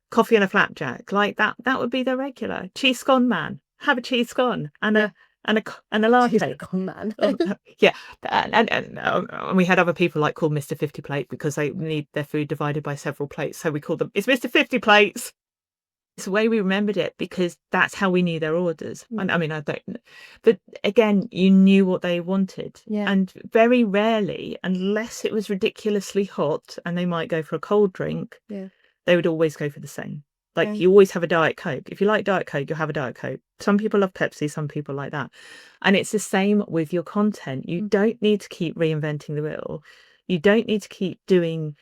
coffee and a flapjack. Like that would be their regular. Cheese scone man, have a cheese scone and a latte. Cheese scone man. Yeah. And we had other people like called Mr. 50 Plate because they need their food divided by several plates. So we called them, it's Mr. 50 Plates. It's the way we remembered it because that's how we knew their orders. And I mean, I don't, but again, you knew what they wanted. Yeah. And very rarely, unless it was ridiculously hot and they might go for a cold drink, they would always go for the same. Like you always have a Diet Coke. If you like Diet Coke, you'll have a Diet Coke. Some people love Pepsi, some people like that. And it's the same with your content. You don't need to keep reinventing the wheel. You don't need to keep doing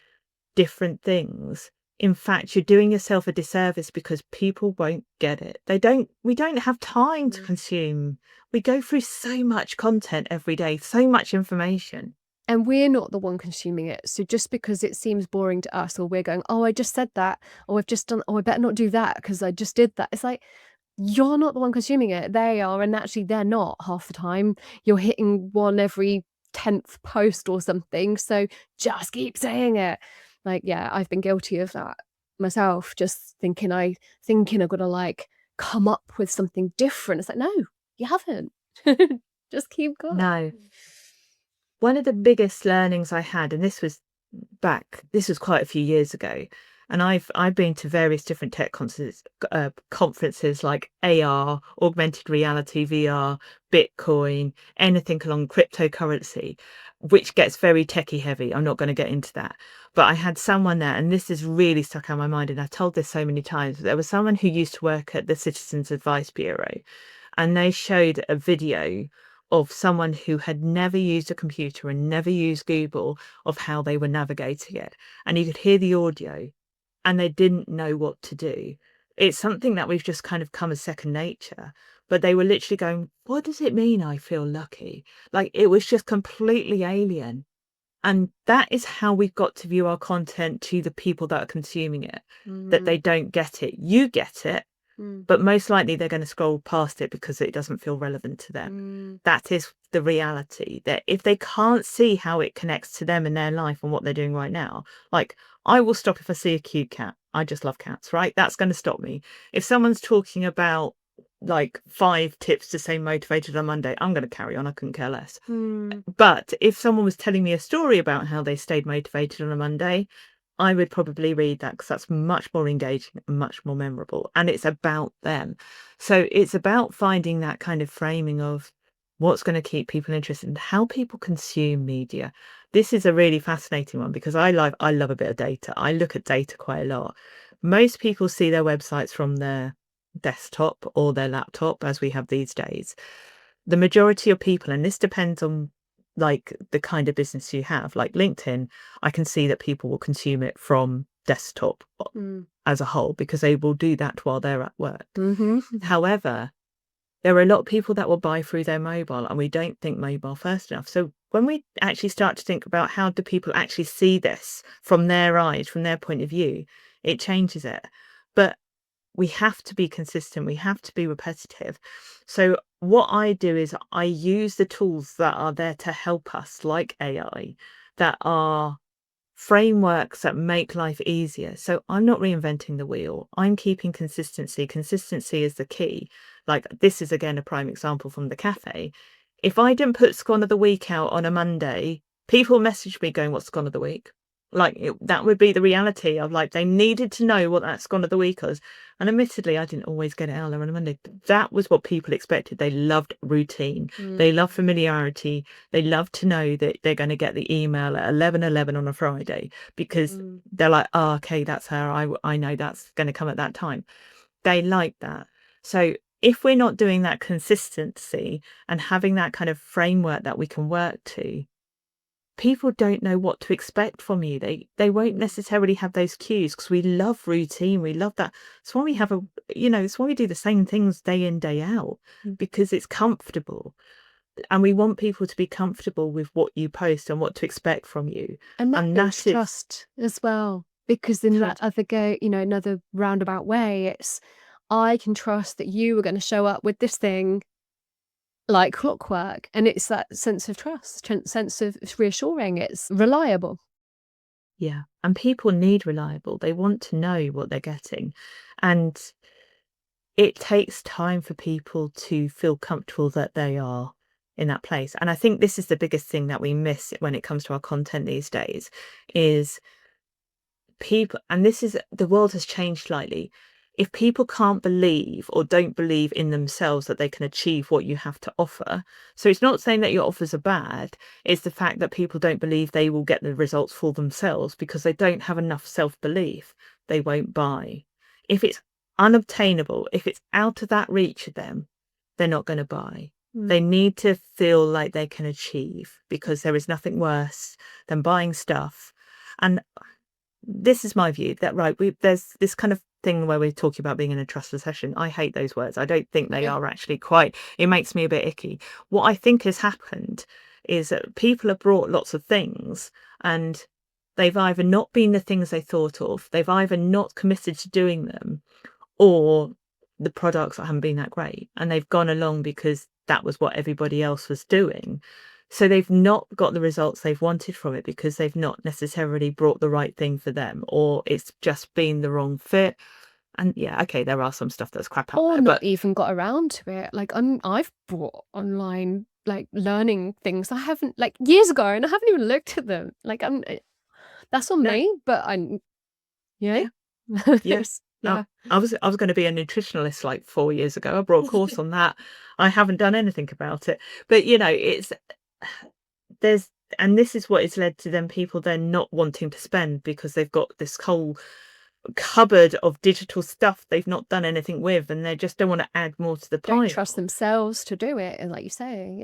different things. In fact, you're doing yourself a disservice because people won't get it. We don't have time to consume. We go through so much content every day, so much information. And we're not the one consuming it. So just because it seems boring to us, or we're going, oh, I just said that, or I've just done, oh, I better not do that because I just did that. It's like, you're not the one consuming it. They are. And actually, they're not half the time. You're hitting one every 10th post or something. So just keep saying it. Like, yeah, I've been guilty of that myself. Just thinking I've got to like come up with something different. It's like, no, you haven't. Just keep going. No. One of the biggest learnings I had, and this was quite a few years ago, and I've been to various different tech conferences like AR, augmented reality, VR, Bitcoin, anything along cryptocurrency, which gets very techie heavy. I'm not going to get into that. But I had someone there, and this has really stuck out in my mind, and I've told this so many times. There was someone who used to work at the Citizens Advice Bureau, and they showed a video of someone who had never used a computer and never used Google, of how they were navigating it. And you could hear the audio and they didn't know what to do. It's something that we've just kind of come as second nature. But they were literally going, what does it mean I feel lucky? Like it was just completely alien. And that is how we've got to view our content to the people that are consuming it, that they don't get it. You get it. But most likely they're going to scroll past it because it doesn't feel relevant to them. That is the reality, that if they can't see how it connects to them in their life and what they're doing right now, like I will stop if I see a cute cat. I just love cats, right? That's going to stop me. If someone's talking about like 5 tips to stay motivated on Monday, I'm going to carry on. I couldn't care less. But if someone was telling me a story about how they stayed motivated on a Monday, I would probably read that because that's much more engaging and much more memorable. And it's about them. So it's about finding that kind of framing of what's going to keep people interested and how people consume media. This is a really fascinating one because I love a bit of data. I look at data quite a lot. Most people see their websites from their desktop or their laptop, as we have these days. The majority of people, and this depends on like the kind of business you have, like LinkedIn, I can see that people will consume it from desktop as a whole because they will do that while they're at work. However, there are a lot of people that will buy through their mobile, and we don't think mobile first enough. So when we actually start to think about how do people actually see this from their eyes, from their point of view, it changes it. But we have to be consistent. We have to be repetitive. So what I do is I use the tools that are there to help us, like AI, that are frameworks that make life easier. So I'm not reinventing the wheel. I'm keeping consistency. Consistency is the key. Like this is, again, a prime example from the cafe. If I didn't put Scone of the Week out on a Monday, people message me going, what's Scone of the Week? Like that would be the reality of like they needed to know what that Scone of the Week was. And admittedly, I didn't always get it out there on a Monday. But that was what people expected. They loved routine. They love familiarity. They love to know that they're going to get the email at 11:11 on a Friday because they're like, oh, okay, that's her. I know that's going to come at that time. They like that. So if we're not doing that consistency and having that kind of framework that we can work to, people don't know what to expect from you. They won't necessarily have those cues, because we love routine. We love that. It's why we have it's why we do the same things day in, day out, because it's comfortable. And we want people to be comfortable with what you post and what to expect from you. And that builds trust as well, because in that another roundabout way, it's, I can trust that you are going to show up with this thing like clockwork. And it's that sense of trust, sense of reassuring. It's reliable. Yeah. And people need reliable. They want to know what they're getting. And it takes time for people to feel comfortable that they are in that place. And I think this is the biggest thing that we miss when it comes to our content these days, is people, and this is, the world has changed slightly. If people can't believe or don't believe in themselves that they can achieve what you have to offer, so it's not saying that your offers are bad, it's the fact that people don't believe they will get the results for themselves because they don't have enough self-belief, they won't buy. If it's unobtainable, if it's out of that reach of them, they're not going to buy. They need to feel like they can achieve, because there is nothing worse than buying stuff. And this is my view, that there's this kind of thing where we're talking about being in a trust recession. I hate those words. I don't think they are actually quite, it makes me a bit icky. What I think has happened is that people have brought lots of things, and they've either not been the things they thought of, they've either not committed to doing them, or the products haven't been that great, and they've gone along because that was what everybody else was doing. So they've not got the results they've wanted from it because they've not necessarily brought the right thing for them, or it's just been the wrong fit. And yeah, okay, there are some stuff that's crap out or there, not but even got around to it. Like I've bought online like learning things I haven't, like years ago, and I haven't even looked at them. Like that's on me, but yes. Yeah. I was going to be a nutritionalist like 4 years ago. I brought a course on that. I haven't done anything about it. But it's and this is what has led to them people then not wanting to spend, because they've got this whole cupboard of digital stuff they've not done anything with, and they just don't want to add more to the pile. Don't trust themselves to do it, and like you say,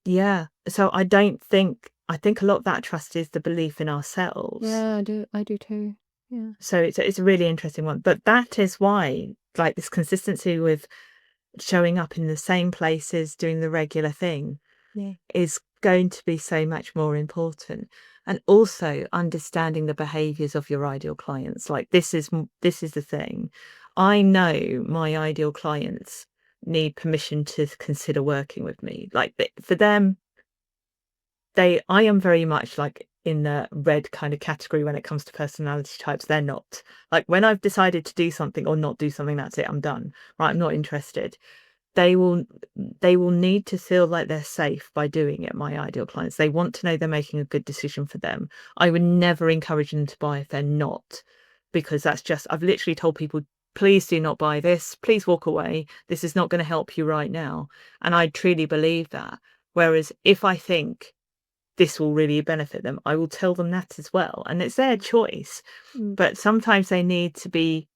yeah. So I think a lot of that trust is the belief in ourselves. Yeah, I do too. Yeah. So it's a really interesting one. But that is why, like, this consistency with showing up in the same places, doing the regular thing, is going to be so much more important. And also understanding the behaviors of your ideal clients. Like, this is the thing. I know my ideal clients need permission to consider working with me. Like, for them, I am very much like in the red kind of category when it comes to personality types. They're not. Like, when I've decided to do something or not do something, that's it, I'm done. Right, I'm not interested. They will need to feel like they're safe by doing it, my ideal clients. They want to know they're making a good decision for them. I would never encourage them to buy if they're not, because that's just, I've literally told people, please do not buy this. Please walk away. This is not going to help you right now. And I truly believe that. Whereas if I think this will really benefit them, I will tell them that as well. And it's their choice. But sometimes they need to be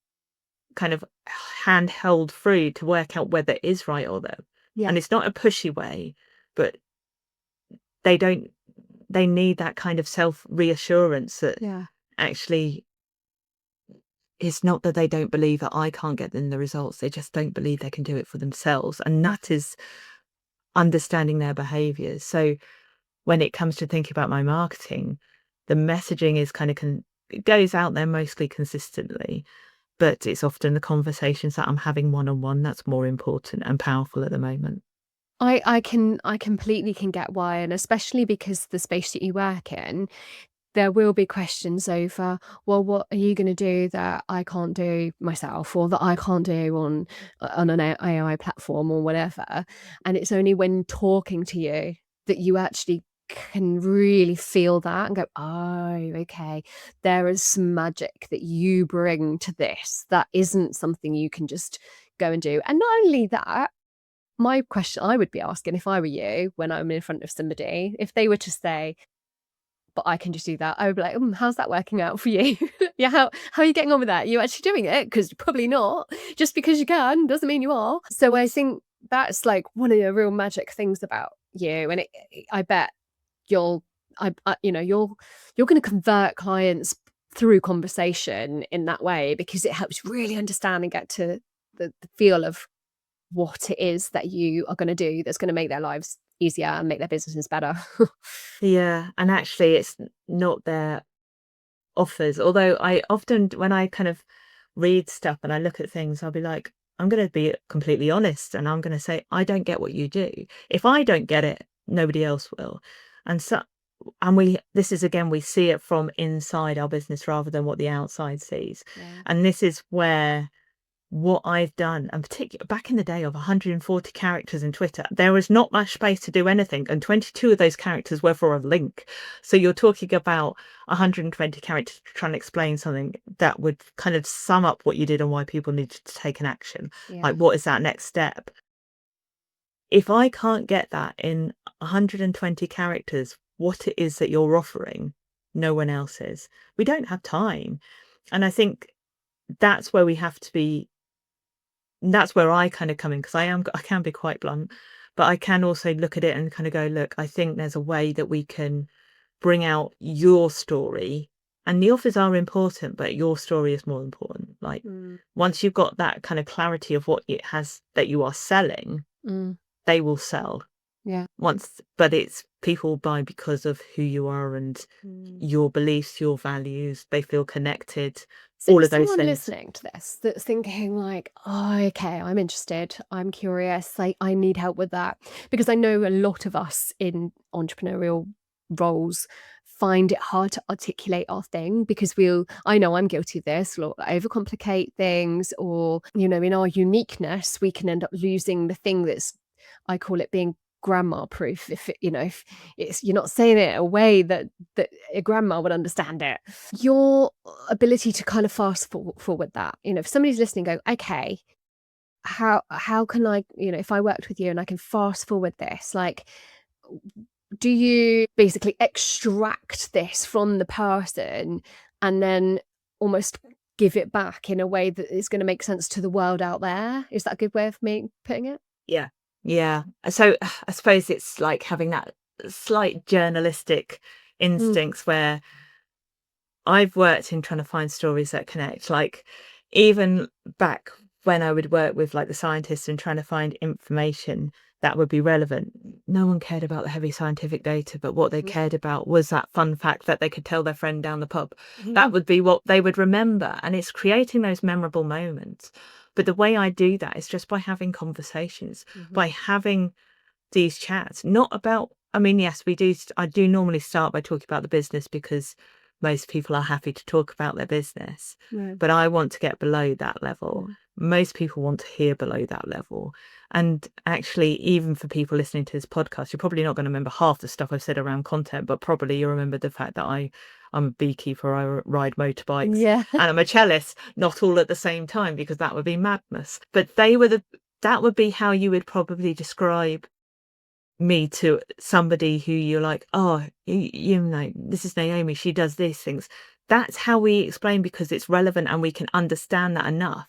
kind of handheld through to work out whether it is right or them. And it's not a pushy way, but they need that kind of self-reassurance that actually, it's not that they don't believe that I can't get them the results, they just don't believe they can do it for themselves. And that is understanding their behaviors. So when it comes to thinking about my marketing, the messaging is kind of it goes out there mostly consistently, but it's often the conversations that I'm having one-on-one that's more important and powerful at the moment. I completely can get why, and especially because the space that you work in, there will be questions over, well, what are you going to do that I can't do myself, or that I can't do on an AI platform or whatever. And it's only when talking to you that you actually can really feel that and go, oh, okay, there is some magic that you bring to this that isn't something you can just go and do. And not only that, my question I would be asking if I were you, when I'm in front of somebody, if they were to say, but I can just do that, I would be like, how's that working out for you? Yeah, how are you getting on with that? Are you actually doing it? Because probably not. Just because you can doesn't mean you are. So I think that's like one of the real magic things about you. And I bet you'll you're going to convert clients through conversation in that way, because it helps really understand and get to the feel of what it is that you are going to do that's going to make their lives easier and make their businesses better. Yeah, and actually it's not their offers. Although I often, when I kind of read stuff and I look at things, I'll be like, I'm going to be completely honest and I'm going to say, I don't get what you do. If I don't get it, nobody else will. And so, and this is again, we see it from inside our business rather than what the outside sees. Yeah. And this is where what I've done, and particularly back in the day of 140 characters in Twitter, there was not much space to do anything, and 22 of those characters were for a link. So you're talking about 120 characters trying to explain something that would kind of sum up what you did and why people needed to take an action. Yeah. Like, what is that next step? If I can't get that in 120 characters, what it is that you're offering, no one else is. We don't have time. And I think that's where we have to be. That's where I kind of come in, because I can be quite blunt, but I can also look at it and kind of go, look, I think there's a way that we can bring out your story, and the offers are important, but your story is more important. Like, once you've got that kind of clarity of what it has that you are selling, they will sell. Yeah. But it's people buy because of who you are and your beliefs, your values. They feel connected. So all of those someone things. Listening to this that's thinking like, oh, okay, I'm interested, I'm curious, like I need help with that, because I know a lot of us in entrepreneurial roles find it hard to articulate our thing, because I know I'm guilty of this, we'll overcomplicate things, or in our uniqueness we can end up losing the thing that's, I call it, being grandma proof. If it's, you're not saying it in a way that a grandma would understand it, your ability to kind of fast forward that, if somebody's listening, go, okay, how can I, if I worked with you and I can fast forward this, like, do you basically extract this from the person and then almost give it back in a way that is going to make sense to the world out there? Is that a good way of me putting it? Yeah. So I suppose it's like having that slight journalistic instincts where I've worked in trying to find stories that connect. Like, even back when I would work with like the scientists and trying to find information that would be relevant, no one cared about the heavy scientific data, but what they cared about was that fun fact that they could tell their friend down the pub. That would be what they would remember. And it's creating those memorable moments. But the way I do that is just by having conversations, by having these chats, not about, I mean, yes, I do normally start by talking about the business, because most people are happy to talk about their business, but I want to get below that level. Most people want to hear below that level. And actually, even for people listening to this podcast, you're probably not going to remember half the stuff I've said around content, but probably you remember the fact that I'm a beekeeper, I ride motorbikes, and I'm a cellist, not all at the same time, because that would be madness. But that would be how you would probably describe me to somebody who you're like, oh, you know, this is Naomi, she does these things. That's how we explain, because it's relevant and we can understand that enough.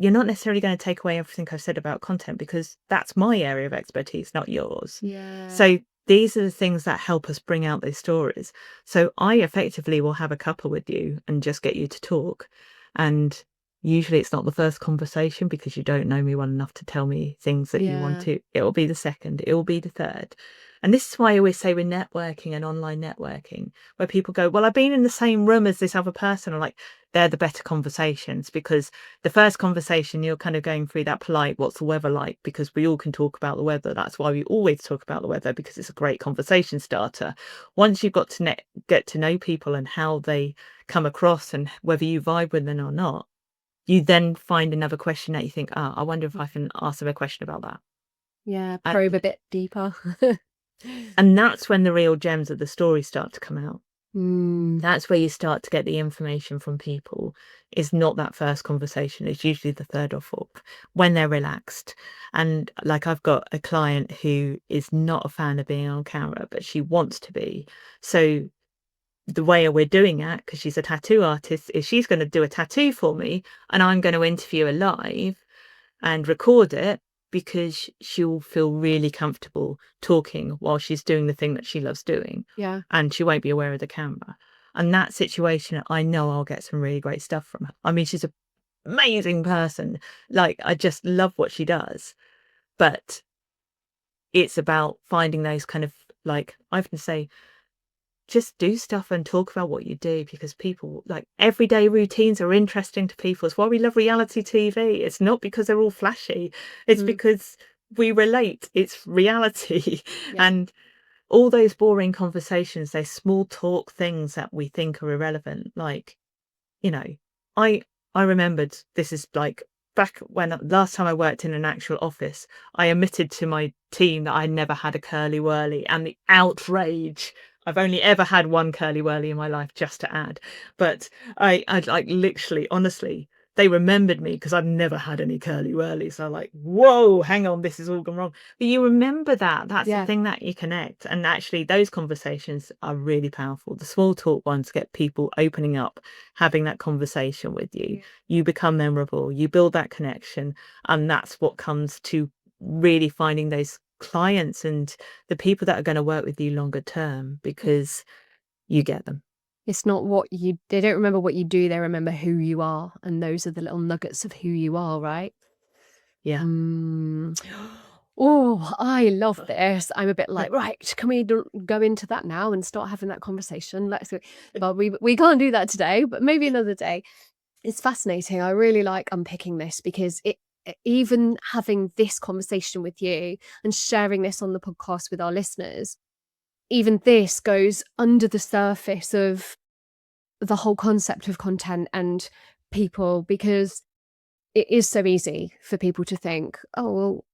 You're not necessarily going to take away everything I've said about content, because that's my area of expertise, not yours. So these are the things that help us bring out those stories. So I effectively will have a cuppa with you and just get you to talk. And usually it's not the first conversation, because you don't know me well enough to tell me things that you want to. It will be the second, it will be the third. And this is why I always say with networking and online networking, where people go, well, I've been in the same room as this other person. I'm like, they're the better conversations, because the first conversation, you're kind of going through that polite, what's the weather like? Because we all can talk about the weather. That's why we always talk about the weather, because it's a great conversation starter. Once you've got to get to know people and how they come across and whether you vibe with them or not, you then find another question that you think, I wonder if I can ask them a question about that. Probe a bit deeper. And that's when the real gems of the story start to come out. That's where you start to get the information from people. It's not that first conversation. It's usually the third or fourth, when they're relaxed. And like, I've got a client who is not a fan of being on camera, but she wants to be. So the way we're doing it, because she's a tattoo artist, is she's going to do a tattoo for me and I'm going to interview her live and record it. because she'll feel really comfortable talking while she's doing the thing that she loves doing. Yeah. And she won't be aware of the camera. And that situation, I know I'll get some really great stuff from her. I mean, she's an amazing person. Like, I just love what she does. But it's about finding those kind of, like, I often say, just do stuff and talk about what you do, because people, like, everyday routines are interesting to people. It's why we love reality TV. It's not because they're all flashy. It's because we relate. It's reality. Yeah. And all those boring conversations, those small talk things that we think are irrelevant. Like, you know, I remembered, this is like back when last time I worked in an actual office, I admitted to my team that I never had a curly whirly, and the outrage. I've only ever had one curly whirly in my life, just to add. But I like, literally, honestly, they remembered me because I've never had any curly whirlies. So I'm like, whoa, hang on, this has all gone wrong. But you remember that. That's the thing that you connect. And actually, those conversations are really powerful. The small talk ones get people opening up, having that conversation with you. Yeah. You become memorable. You build that connection. And that's what comes to really finding those clients and the people that are going to work with you longer term, because you get them. It's not they don't remember what you do, they remember who you are. And those are the little nuggets of who you are, right? Yeah. Oh, I love this. I'm a bit like, right, can we go into that now and start having that conversation? Let's go. But we can't do that today, but maybe another day. It's fascinating. I really like unpicking this, because even having this conversation with you and sharing this on the podcast with our listeners, even this goes under the surface of the whole concept of content and people, because it is so easy for people to think, oh,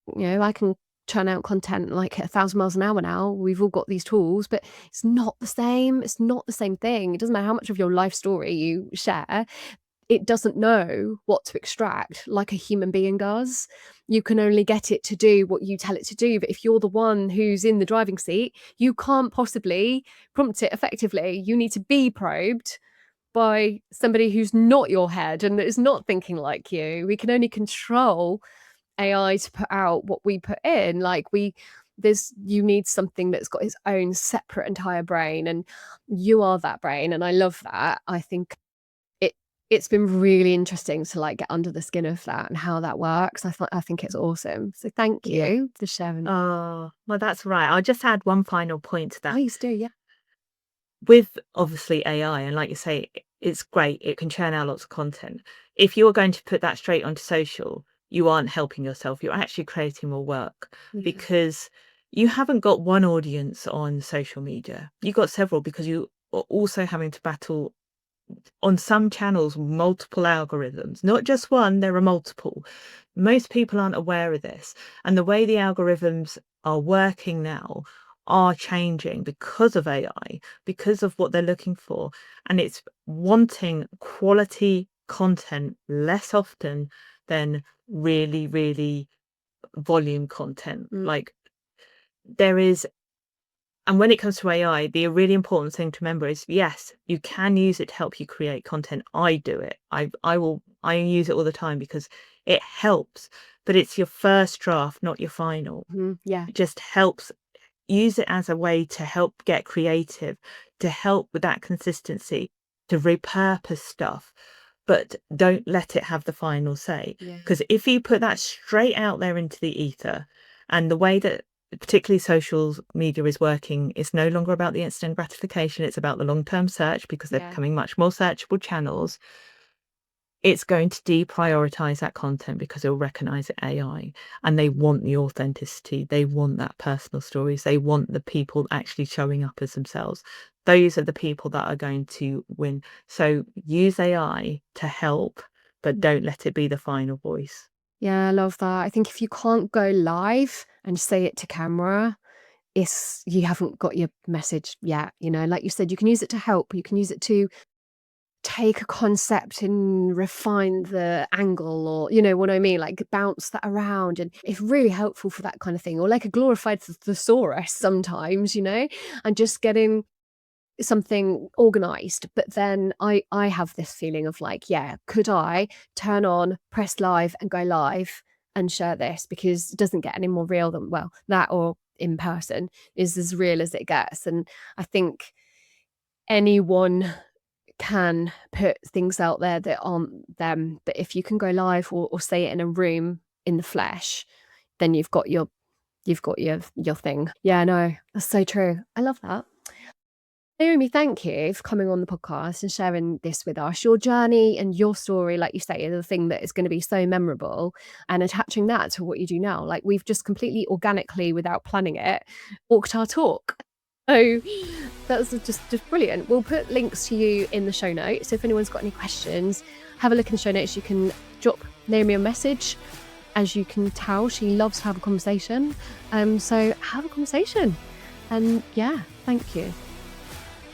well, I can churn out content like at 1,000 miles an hour now. We've all got these tools, but it's not the same. It's not the same thing. It doesn't matter how much of your life story you share. It doesn't know what to extract like a human being does. You can only get it to do what you tell it to do. But if you're the one who's in the driving seat, you can't possibly prompt it effectively. You need to be probed by somebody who's not your head and that is not thinking like you. We can only control AI to put out what we put in. Like you need something that's got its own separate entire brain, and you are that brain. And I love that. I think it's been really interesting to like get under the skin of that and how that works. I think it's awesome. So thank you for sharing. Oh, well, that's right. I'll just add one final point to that. Please do, yeah. With obviously AI, and like you say, it's great. It can churn out lots of content. If you're going to put that straight onto social, you aren't helping yourself. You're actually creating more work, because you haven't got one audience on social media. You've got several, because you are also having to battle on some channels multiple algorithms, not just one. There are multiple. Most people aren't aware of this, and the way the algorithms are working now are changing because of AI, because of what they're looking for, and it's wanting quality content less often than really, really volume content. Like, there is. And when it comes to AI, the really important thing to remember is, yes, you can use it to help you create content. I do it. I use it all the time because it helps, but it's your first draft, not your final. Yeah. It just helps. Use it as a way to help get creative, to help with that consistency, to repurpose stuff, but don't let it have the final say. Because if you put that straight out there into the ether, and the way that particularly social media is working, it's no longer about the instant gratification. It's about the long-term search, because they're becoming much more searchable channels. It's going to deprioritize that content because it'll recognize it AI, and they want the authenticity. They want that personal stories. They want the people actually showing up as themselves. Those are the people that are going to win. So use AI to help, but don't let it be the final voice. Yeah, I love that. I think if you can't go live and say it to camera, you haven't got your message yet. Like you said, you can use it to help. You can use it to take a concept and refine the angle, or you know what I mean, like bounce that around, and it's really helpful for that kind of thing. Or like a glorified thesaurus sometimes, and just getting something organized. But then I have this feeling of like, could I turn on, press live and go live and share this, because it doesn't get any more real than, well, that or in person is as real as it gets. And I think anyone can put things out there that aren't them, but if you can go live or say it in a room in the flesh, then you've got your thing. Yeah, no, that's so true. I love that. Naomi, thank you for coming on the podcast and sharing this with us. Your journey and your story, like you say, is the thing that is going to be so memorable, and attaching that to what you do now. Like, we've just completely organically, without planning it, walked our talk. So that's just brilliant. We'll put links to you in the show notes. So if anyone's got any questions, have a look in the show notes. You can drop Naomi a message. As you can tell, she loves to have a conversation. So have a conversation. And yeah, thank you.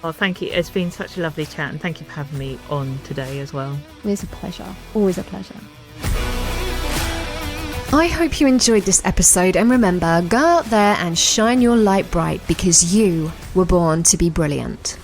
Oh, thank you. It's been such a lovely chat, and thank you for having me on today as well. It's a pleasure. Always a pleasure. I hope you enjoyed this episode, and remember, go out there and shine your light bright, because you were born to be brilliant.